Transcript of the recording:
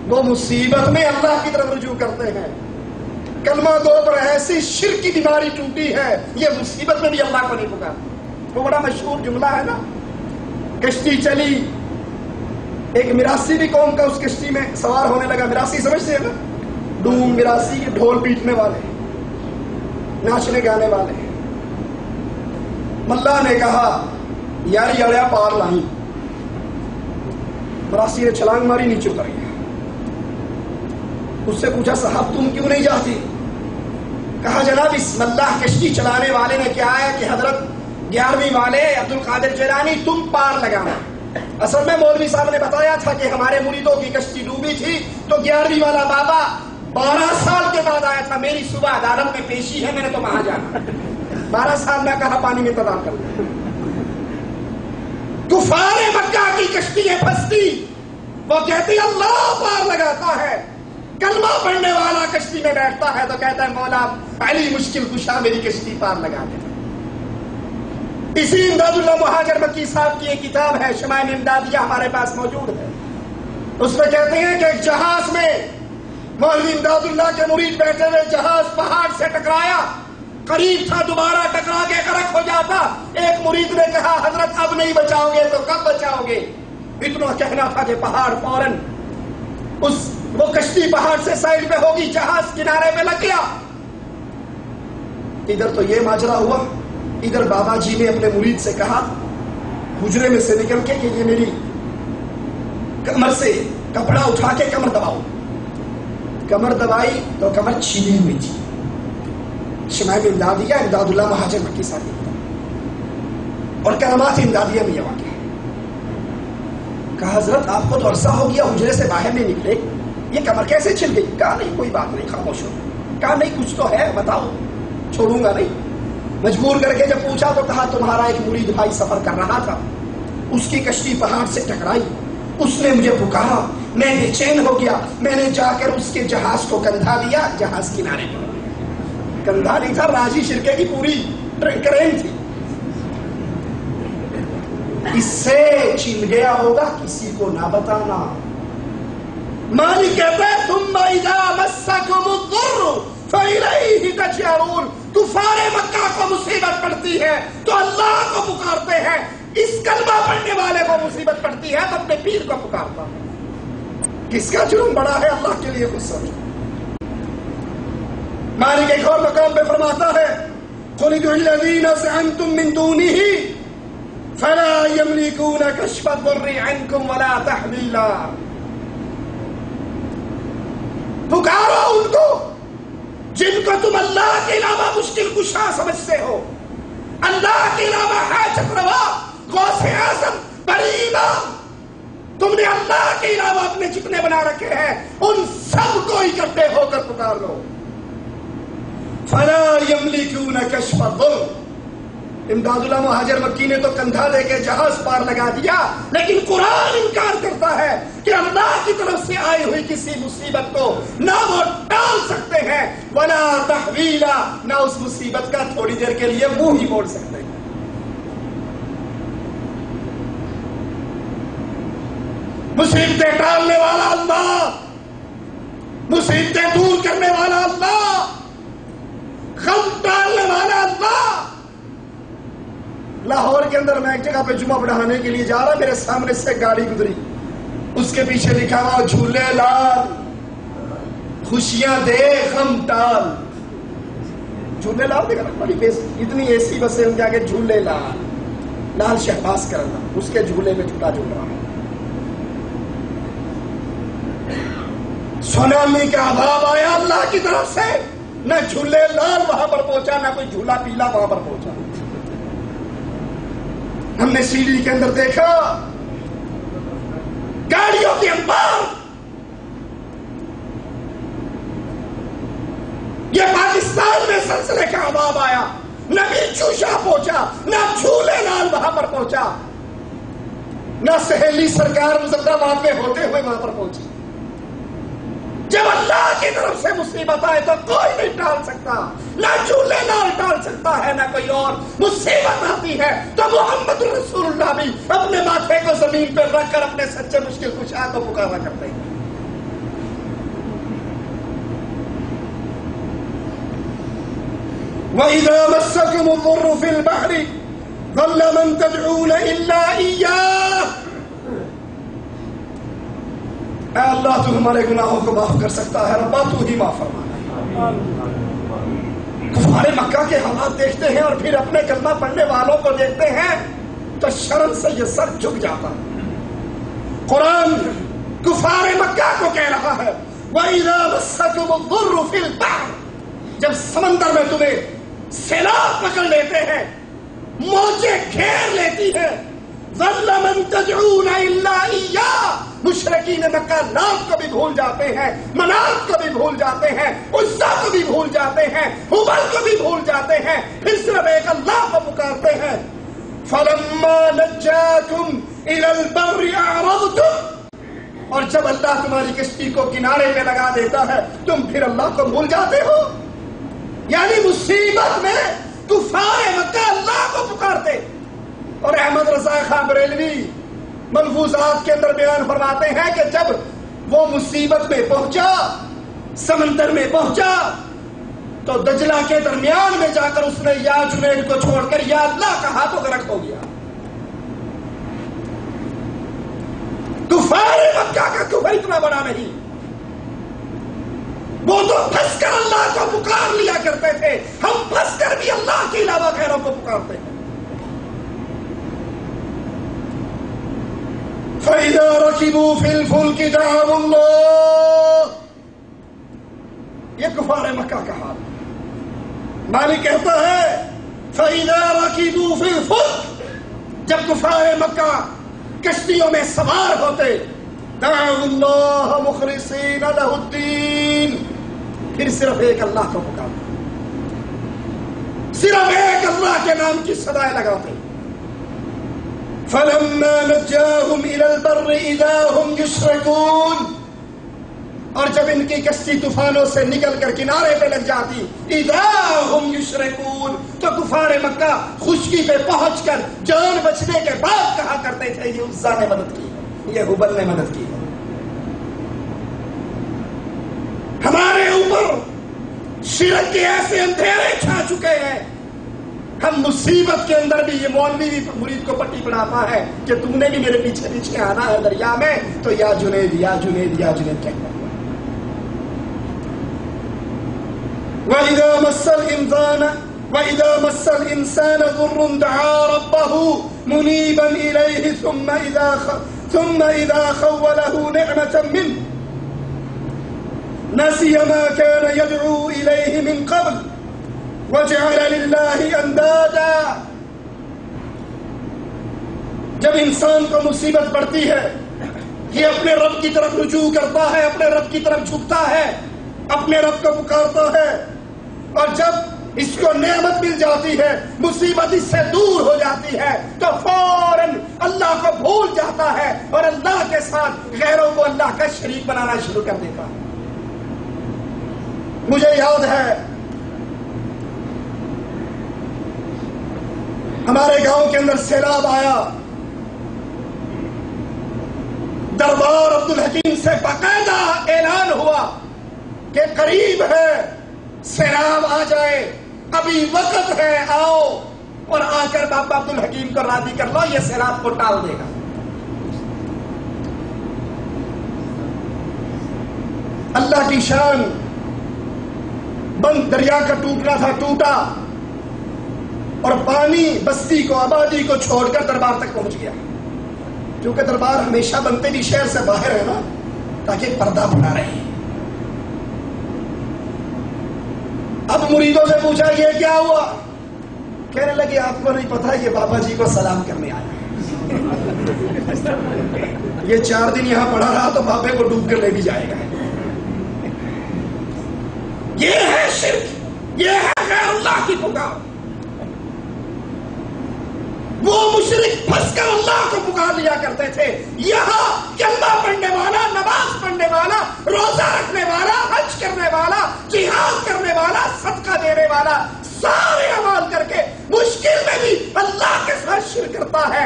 وہ مصیبت میں اللہ کی طرف رجوع کرتے ہیں. کلمہ گو پر ایسی شرک کی بیماری ٹوٹی ہے، یہ مصیبت میں بھی اللہ کو نہیں پکارتے. وہ بڑا مشہور جملہ ہے نا، کشتی چلی، ایک مراسی بھی قوم کا اس کشتی میں سوار ہونے لگا. مراسی سمجھتے ہیں نا، ڈوم مراسی، ڈھول پیٹنے والے، ناچنے گانے والے. ملا نے کہا یار یڑیا پار لائی. مراسی نے چھلانگ ماری، نیچے اتر گیا. اس سے پوچھا صاحب تم کیوں نہیں جاتی؟ کہا جناب اس ملا کشتی چلانے والے نے کیا ہے کہ حضرت 11ویں والے عبد القادر جیلانی تم پار لگانا. اصل میں مولوی صاحب نے بتایا تھا کہ ہمارے مریدوں کی کشتی ڈوبی تھی تو 11ویں والا بابا 12 سال کے بعد آیا تھا. میری صبح عدالت میں پیشی ہے، میں نے تو وہاں جانا. 12 سال میں کہا پانی میں انتظار کر. کفار مکہ کی کشتیاں پھنستی، وہ کہتی اللہ پار لگاتا ہے. کلمہ پڑھنے والا کشتی میں بیٹھتا ہے تو کہتا ہے مولا پہلی مشکل کشا میری کشتی پار لگا دے. اسی امداد اللہ مہاجر مکی صاحب کی ایک کتاب ہے شمائل امدادیہ، ہمارے پاس موجود ہے. اس میں کہتے ہیں کہ ایک جہاز میں مولوی امداد اللہ کے مرید بیٹھے ہوئے، جہاز پہاڑ سے ٹکرایا، قریب تھا دوبارہ ٹکرا کے غرق ہو جاتا. ایک مرید نے کہا حضرت اب نہیں بچاؤ گے تو کب بچاؤ گے؟ اتنا کہنا تھا کہ پہاڑ فوراً وہ کشتی پہاڑ سے سائڈ پہ ہوگی، جہاز کنارے پہ لگ گیا. ادھر تو یہ ماجرا ہوا، ادھر بابا جی نے اپنے مرید سے کہا حجرے میں سے نکل کے کہ یہ میری کمر سے کپڑا اٹھا کے کمر دباؤ. کمر دبائی تو کمر چھیلی ہوئی تھی. شمائل امدادیہ امداد اللہ مہاجر مکی صاحب اور کرامات امدادیہ میں یہ واقع ہے. کہا حضرت آپ کو تو عرصہ ہو گیا حجرے سے باہر نہیں نکلے، یہ کمر کیسے چھل گئی؟ کہا نہیں کوئی بات نہیں، خاموش ہو. کہا نہیں کچھ تو ہے بتاؤ، چھوڑوں گا نہیں. مجبور کر کے جب پوچھا تو کہا تمہارا ایک مرید بھائی سفر کر رہا تھا، اس کی کشتی پہاڑ سے ٹکرائی، اس نے مجھے پکارا، میں بے چین ہو گیا، میں نے جا کر اس کے جہاز کو کندھا دیا، جہاز کنارے پر. کندھا نہیں تھا، راجی شرکے کی پوری کرین تھی. اس سے چھین گیا ہوگا، کسی کو نہ بتانا. مالک کہتا ہے ثم اذا مسکم الضر فإلیہ تجأرون. کفار مکہ کو مصیبت پڑتی ہے تو اللہ کو پکارتے ہیں. اس کلمہ پڑھنے والے کو مصیبت پڑتی ہے تو اپنے پیر کو پکارتا ہے. کس کا جرم بڑا ہے اللہ کے لیے کچھ سمجھو. مالک ایک اور مقام پہ فرماتا ہے قل ادعوا الذین زعمتم من دونہ فلا یملکون کشف الضر عنکم ولا تحویلا. پکارو ان کو جن کو تم اللہ کے علاوہ مشکل کشا سمجھتے ہو، اللہ کے علاوہ حاجت روا، غوث اعظم، بڑی امام. تم نے اللہ کے علاوہ اپنے جتنے بنا رکھے ہیں ان سب کو اکٹھے ہو کر پکار لو. فلا یملکون کشف الضر. امداد اللہ مہاجر مکی نے تو کندھا دے کے جہاز پار لگا دیا، لیکن قرآن انکار کرتا ہے کہ اللہ کی طرف سے آئی ہوئی کسی مصیبت کو نہ وہ ٹال سکتے ہیں ولا تحویلا، نہ اس مصیبت کا تھوڑی دیر کے لیے منہ ہی موڑ سکتے ہیں. مصیبتیں ٹالنے والا اللہ، مصیبتیں دور کرنے والا اللہ، غم ٹالنے والا اللہ. لاہور کے اندر میں ایک جگہ پہ جمعہ پڑھانے کے لیے جا رہا، میرے سامنے سے گاڑی گزری، اس کے پیچھے لکھا ہوا جھولے لال خوشیاں دے غم ٹال. جھولے لال دیکھا نا، بڑی اتنی ایسی بسیں ان کے آگے جھولے لال، لال شہباز کرنا، اس کے جھولے میں جھولا جھول رہا ہے. سونامی کا عذاب آیا اللہ کی طرف سے، نہ جھولے لال وہاں پر پہنچا، نہ کوئی جھولا پیلا وہاں پر پہنچا. ہم نے سی ڈی کے اندر دیکھا گاڑیوں کے انبار. یہ پاکستان میں سلسلے کا عذاب آیا، نہ بھی چوشا پہنچا، نہ جھولے لال وہاں پر پہنچا، نہ سہیلی سرکار مظفرآباد میں ہوتے ہوئے وہاں پر پہنچی. جب اللہ کی طرف سے مصیبت آئے تو کوئی نہیں ٹال سکتا، نہ جھولے لال ٹال سکتا ہے، نہ کوئی اور. مصیبت آتی ہے تو محمد رسول اللہ بھی اپنے ماتھے کو زمین پر رکھ کر اپنے سچے مشکل کشا کو پکارا کرتے ہیں. وَإِذَا مَسَّكُمُ الضُّرُّ فِي الْبَحْرِ ضَلَّ مَن تَدْعُونَ إِلَّا إِيَّاهُ. اے اللہ تو ہمارے گناہوں کو معاف کر سکتا ہے، ربا تو ہی معاف فرما. کفار مکہ کے حالات دیکھتے ہیں اور پھر اپنے کلمہ پڑھنے والوں کو دیکھتے ہیں تو شرم سے یہ سر جھک جاتا ہے. قرآن کفار مکہ کو کہہ رہا ہے وَإِذَا مَسَّكُمُ الضُّرُّ فِي الْبَحْرِ، جب سمندر میں تمہیں سیلاب پکڑ لیتے ہیں، موجیں گھیر لیتی ہیں، ظَلَّ مَن تَدْعُونَ إِلَّا إِيَّاهُ، مشرکین مکہ لات کو بھی بھول جاتے ہیں، منات کو بھی بھول جاتے ہیں، عزا کو بھی بھول جاتے ہیں، ہبل کو بھی بھول جاتے ہیں، پھر صرف ایک اللہ کو پکارتے ہیں. فَلَمَّا نَجَّاكُمْ إِلَى الْبَرِّ أَعْرَضْتُمْ، اور جب اللہ تمہاری کشتی کو کنارے پہ لگا دیتا ہے تم پھر اللہ کو بھول جاتے ہو. یعنی مصیبت میں کفار مکہ اللہ کو پکارتے. اور احمد رضا خان بریلوی ملفوظات کے اندر بیان فرماتے ہیں کہ جب وہ مصیبت میں پہنچا، سمندر میں پہنچا، تو دجلہ کے درمیان میں جا کر اس نے یا جنید کو چھوڑ کر یا اللہ کہا تو غرق ہو گیا. کفار مکہ کا کفر اتنا بڑا نہیں، وہ تو پھنس کر اللہ کو پکار لیا کرتے تھے، ہم پھنس کر بھی اللہ کے علاوہ غیروں کو پکارتے ہیں. فَإِذَا رَكِبُوا فِي الْفُلْكِ دَعَوُا اللَّهَ، یہ کفار مکہ کا حال. مالک کہتا ہے فَإِذَا رَكِبُوا فِي الْفُلْكِ، جب کفار مکہ کشتیوں میں سوار ہوتے، دعوا اللہ مخلصین لہ الدین، پھر صرف ایک اللہ کو پکارتے، صرف ایک اللہ کے نام کی صدائیں لگاتے. فَلَمَّا نَجَّاهُمْ إِلَى الْبَرِّ إِذَا هُمْ يُشْرِكُونَ، اور جب ان کی کشتی طوفانوں سے نکل کر کنارے پہ لگ جاتی، اِذَا هُمْ يُشْرِكُونَ، تو کفار مکہ خشکی پہ پہنچ کر جان بچنے کے بعد کہا کرتے تھے یہ عزا نے مدد کی ہے، یہ ہبل نے مدد کی ہے. ہمارے اوپر شرک کے ایسے اندھیرے چھا چکے ہیں، ہم مصیبت کے اندر بھی، یہ مولوی بھی مرید کو پٹی پڑھاتا ہے کہ تم نے بھی میرے پیچھے پیچھے آنا ہے دریا میں، تو یا جنید یا جنید یا جنید کہتا ہے. وَإِذَا مَسَّ الْإِنسَانَ ضُرٌّ دَعَا رَبَّهُ مُنِيبًا إِلَيْهِ ثُمَّ إِذَا خَوَّلَهُ نِعْمَةً مِّنْهُ نَسِيَ مَا كَانَ يَدْعُو إِلَيْهِ مِنْ قَبْلُ وَجَعَلَ لِلَّهِ أَنْدَادًا. جب انسان کو مصیبت پڑتی ہے یہ اپنے رب کی طرف رجوع کرتا ہے، اپنے رب کی طرف جھکتا ہے، اپنے رب کو پکارتا ہے، اور جب اس کو نعمت مل جاتی ہے، مصیبت اس سے دور ہو جاتی ہے، تو فوراً اللہ کو بھول جاتا ہے اور اللہ کے ساتھ غیروں کو اللہ کا شریک بنانا شروع کر دیتا ہے. مجھے یاد ہے ہمارے گاؤں کے اندر سیلاب آیا، دربار عبدالحکیم سے باقاعدہ اعلان ہوا کہ قریب ہے سیلاب آ جائے، ابھی وقت ہے، آؤ اور آ کر بابا عبدالحکیم کو راضی کر لو، یہ سیلاب کو ٹال دے گا. اللہ کی شان، بند دریا کا ٹوٹنا تھا، ٹوٹا، اور پانی بستی کو، آبادی کو چھوڑ کر دربار تک پہنچ گیا. کیونکہ دربار ہمیشہ بنتے بھی شہر سے باہر ہے نا، تاکہ پردہ بنا رہے. اب مریدوں سے پوچھا یہ کیا ہوا؟ کہنے لگے آپ کو نہیں پتا یہ بابا جی کو سلام کرنے آیا، یہ 4 دن یہاں پڑا رہا تو بابے کو ڈوب کر لے بھی جائے گا. یہ ہے شرک، یہ ہے غیر اللہ کی پکار. وہ مشرک پھنس کر اللہ کو پکار لیا کرتے تھے. یہاں کلمہ پڑھنے والا، نماز پڑھنے والا، روزہ رکھنے والا، حج کرنے والا، جہاد کرنے والا، صدقہ دینے والا، سارے اعمال کر کے مشکل میں بھی اللہ کے ساتھ شرک کرتا ہے.